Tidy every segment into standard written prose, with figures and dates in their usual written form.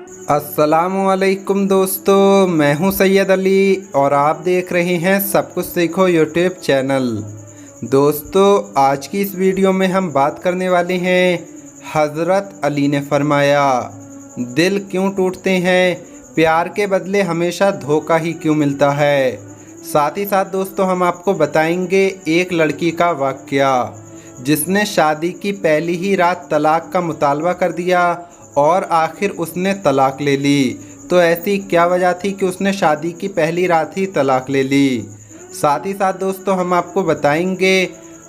अस्सलामुअलैकुम दोस्तों, मैं हूं सैयद अली और आप देख रहे हैं सब कुछ सीखो यूट्यूब चैनल। दोस्तों, आज की इस वीडियो में हम बात करने वाले हैं हज़रत अली ने फरमाया, दिल क्यों टूटते हैं, प्यार के बदले हमेशा धोखा ही क्यों मिलता है। साथ ही साथ दोस्तों हम आपको बताएंगे एक लड़की का वाक़या जिसने शादी की पहली ही रात तलाक का मुतालबा कर दिया और आखिर उसने तलाक ले ली। तो ऐसी क्या वजह थी कि उसने शादी की पहली रात ही तलाक ले ली। साथ ही साथ दोस्तों हम आपको बताएंगे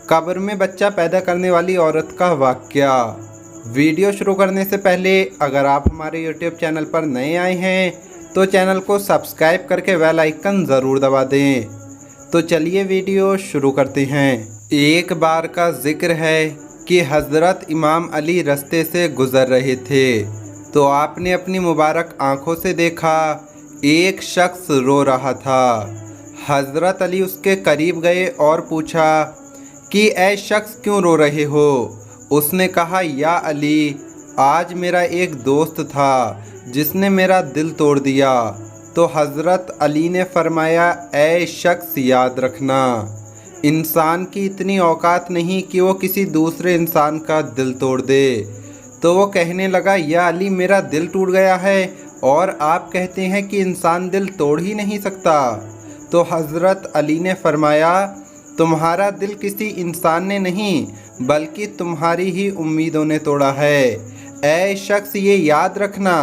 कब्र में बच्चा पैदा करने वाली औरत का वाक़या। वीडियो शुरू करने से पहले अगर आप हमारे यूट्यूब चैनल पर नए आए हैं तो चैनल को सब्सक्राइब करके बेल आइकन ज़रूर दबा दें। तो चलिए वीडियो शुरू करते हैं। एक बार का जिक्र है कि हज़रत इमाम अली रास्ते से गुज़र रहे थे तो आपने अपनी मुबारक आँखों से देखा एक शख्स रो रहा था। हज़रत अली उसके करीब गए और पूछा कि ऐ शख्स क्यों रो रहे हो। उसने कहा, या अली, आज मेरा एक दोस्त था जिसने मेरा दिल तोड़ दिया। तो हज़रत अली ने फरमाया, ऐ शख्स, याद रखना, इंसान की इतनी औकात नहीं कि वो किसी दूसरे इंसान का दिल तोड़ दे। तो वो कहने लगा, या अली, मेरा दिल टूट गया है और आप कहते हैं कि इंसान दिल तोड़ ही नहीं सकता। तो हज़रत अली ने फरमाया, तुम्हारा दिल किसी इंसान ने नहीं बल्कि तुम्हारी ही उम्मीदों ने तोड़ा है। ऐ शख्स, ये याद रखना,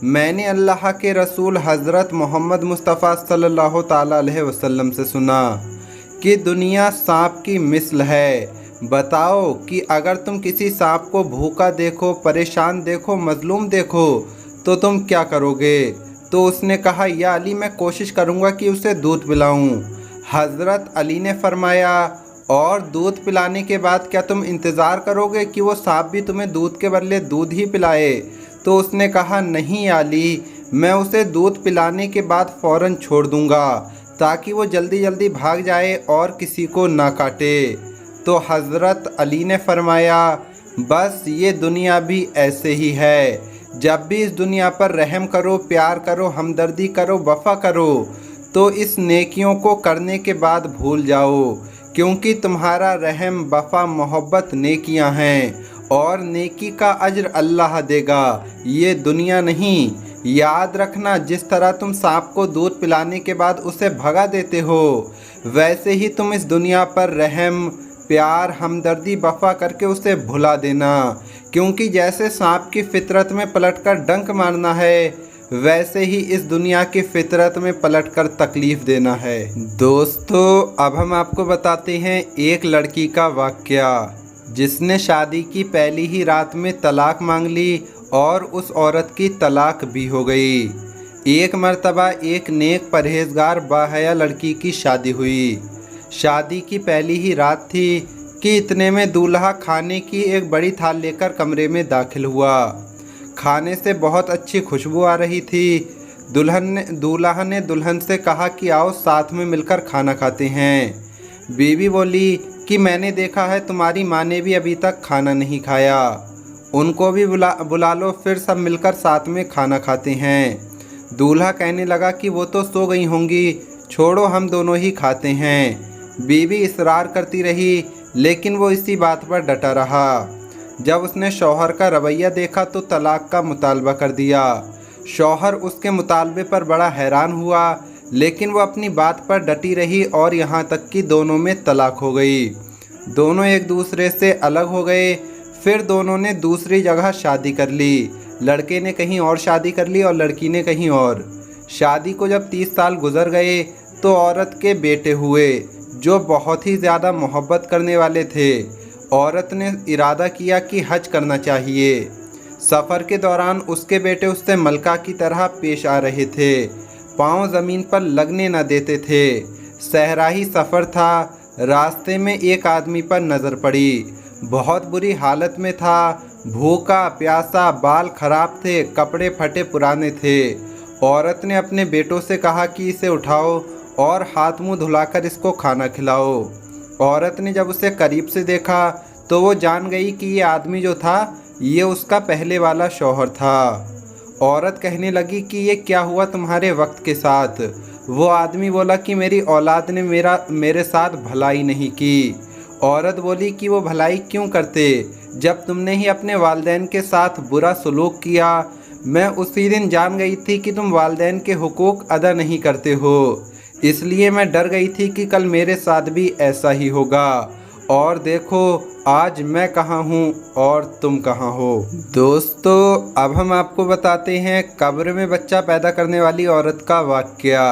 मैंने अल्लाह के रसूल हज़रत मोहम्मद मुस्तफ़ा सल्लल्लाहु ताला अलैहि वसल्लम से सुना कि दुनिया सांप की मिसल है। बताओ कि अगर तुम किसी सांप को भूखा देखो, परेशान देखो, मजलूम देखो तो तुम क्या करोगे। तो उसने कहा, या अली, मैं कोशिश करूँगा कि उसे दूध पिलाऊँ। हज़रत अली ने फरमाया, और दूध पिलाने के बाद क्या तुम इंतज़ार करोगे कि वो सांप भी तुम्हें दूध के बदले दूध ही पिलाए। तो उसने कहा, नहीं अली, मैं उसे दूध पिलाने के बाद फ़ौरन छोड़ दूँगा ताकि वो जल्दी जल्दी भाग जाए और किसी को ना काटे। तो हज़रत अली ने फरमाया, बस ये दुनिया भी ऐसे ही है। जब भी इस दुनिया पर रहम करो, प्यार करो, हमदर्दी करो, वफ़ा करो तो इस नेकियों को करने के बाद भूल जाओ, क्योंकि तुम्हारा रहम, वफ़ा, मोहब्बत नेकियां हैं और नेकी का अज्र अल्लाह देगा, ये दुनिया नहीं। याद रखना, जिस तरह तुम सांप को दूध पिलाने के बाद उसे भगा देते हो, वैसे ही तुम इस दुनिया पर रहम, प्यार, हमदर्दी, वफ़ा करके उसे भुला देना, क्योंकि जैसे सांप की फितरत में पलटकर डंक मारना है वैसे ही इस दुनिया की फितरत में पलटकर तकलीफ़ देना है। दोस्तों, अब हम आपको बताते हैं एक लड़की का वाक़या जिसने शादी की पहली ही रात में तलाक मांग ली और उस औरत की तलाक भी हो गई। एक मर्तबा एक नेक परहेजगार बाहया लड़की की शादी हुई। शादी की पहली ही रात थी कि इतने में दूल्हा खाने की एक बड़ी थाल लेकर कमरे में दाखिल हुआ। खाने से बहुत अच्छी खुशबू आ रही थी। दूल्हा ने दुल्हन से कहा कि आओ साथ में मिलकर खाना खाते हैं। बीवी बोली कि मैंने देखा है तुम्हारी माँ ने भी अभी तक खाना नहीं खाया, उनको भी बुला लो, फिर सब मिलकर साथ में खाना खाते हैं। दूल्हा कहने लगा कि वो तो सो गई होंगी, छोड़ो हम दोनों ही खाते हैं। बीवी इसरार करती रही लेकिन वो इसी बात पर डटा रहा। जब उसने शौहर का रवैया देखा तो तलाक का मुतालबा कर दिया। शौहर उसके मुतालबे पर बड़ा हैरान हुआ लेकिन वो अपनी बात पर डटी रही और यहाँ तक कि दोनों में तलाक हो गई। दोनों एक दूसरे से अलग हो गए। फिर दोनों ने दूसरी जगह शादी कर ली। लड़के ने कहीं और शादी कर ली और लड़की ने कहीं और। शादी को जब 30 साल गुजर गए तो औरत के बेटे हुए जो बहुत ही ज़्यादा मोहब्बत करने वाले थे। औरत ने इरादा किया कि हज करना चाहिए। सफ़र के दौरान उसके बेटे उससे मलका की तरह पेश आ रहे थे, पाँव ज़मीन पर लगने न देते थे। सहराही सफ़र था। रास्ते में एक आदमी पर नज़र पड़ी, बहुत बुरी हालत में था, भूखा प्यासा, बाल खराब थे, कपड़े फटे पुराने थे। औरत ने अपने बेटों से कहा कि इसे उठाओ और हाथ मुंह धुलाकर इसको खाना खिलाओ। औरत ने जब उसे करीब से देखा तो वो जान गई कि ये आदमी जो था ये उसका पहले वाला शौहर था। औरत कहने लगी कि ये क्या हुआ तुम्हारे वक्त के साथ। वो आदमी बोला कि मेरी औलाद ने मेरे साथ भलाई नहीं की। औरत बोली कि वो भलाई क्यों करते, जब तुमने ही अपने वालिदैन के साथ बुरा सलूक किया। मैं उसी दिन जान गई थी कि तुम वालिदैन के हुकूक अदा नहीं करते हो, इसलिए मैं डर गई थी कि कल मेरे साथ भी ऐसा ही होगा। और देखो आज मैं कहाँ हूँ और तुम कहाँ हो। दोस्तों अब हम आपको बताते हैं कब्र में बच्चा पैदा करने वाली औरत का वाक़या।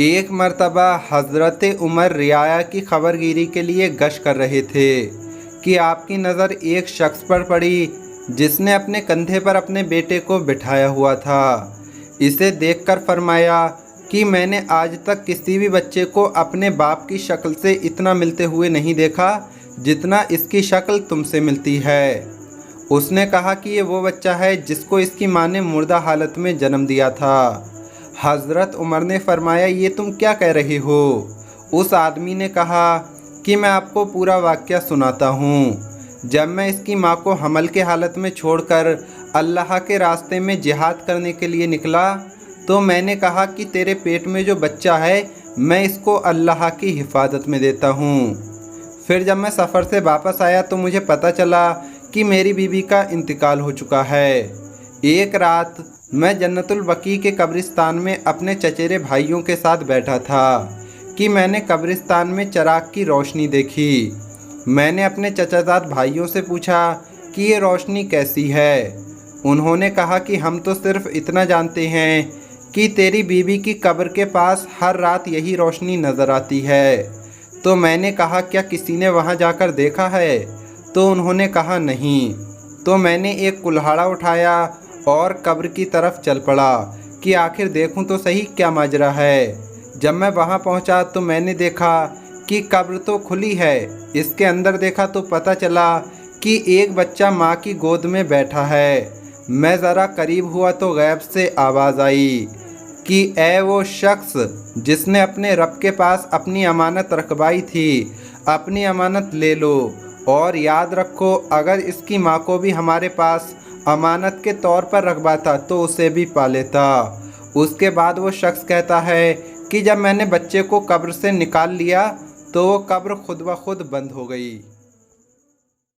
एक मर्तबा हज़रत उमर रियाया की खबरगिरी के लिए गश्त कर रहे थे कि आपकी नज़र एक शख्स पर पड़ी जिसने अपने कंधे पर अपने बेटे को बिठाया हुआ था। इसे देखकर फरमाया कि मैंने आज तक किसी भी बच्चे को अपने बाप की शक्ल से इतना मिलते हुए नहीं देखा जितना इसकी शक्ल तुमसे मिलती है। उसने कहा कि ये वो बच्चा है जिसको इसकी माँ ने मुर्दा हालत में जन्म दिया था। हज़रत उमर ने फरमाया ये तुम क्या कह रहे हो। उस आदमी ने कहा कि मैं आपको पूरा वाक़या सुनाता हूँ। जब मैं इसकी माँ को हमल के हालत में छोड़कर अल्लाह के रास्ते में जिहाद करने के लिए निकला तो मैंने कहा कि तेरे पेट में जो बच्चा है मैं इसको अल्लाह की हिफाजत में देता हूँ। फिर जब मैं सफ़र से वापस आया तो मुझे पता चला कि मेरी बीवी का इंतकाल हो चुका है। एक रात मैं जन्नतुल बकी के कब्रिस्तान में अपने चचेरे भाइयों के साथ बैठा था कि मैंने कब्रिस्तान में चिराग की रोशनी देखी। मैंने अपने चचाजाद भाइयों से पूछा कि ये रोशनी कैसी है। उन्होंने कहा कि हम तो सिर्फ़ इतना जानते हैं कि तेरी बीवी की कब्र के पास हर रात यही रोशनी नज़र आती है। तो मैंने कहा क्या किसी ने वहाँ जाकर देखा है। तो उन्होंने कहा नहीं। तो मैंने एक कुल्हाड़ा उठाया और कब्र की तरफ चल पड़ा कि आखिर देखूं तो सही क्या माजरा है। जब मैं वहाँ पहुँचा तो मैंने देखा कि कब्र तो खुली है। इसके अंदर देखा तो पता चला कि एक बच्चा माँ की गोद में बैठा है। मैं ज़रा करीब हुआ तो गैब से आवाज़ आई कि ऐ वो शख्स जिसने अपने रब के पास अपनी अमानत रखवाई थी, अपनी अमानत ले लो और याद रखो अगर इसकी माँ को भी हमारे पास अमानत के तौर पर रखवाता तो उसे भी पा लेता। उसके बाद वो शख्स कहता है कि जब मैंने बच्चे को कब्र से निकाल लिया तो वो कब्र खुद ब खुद बंद हो गई।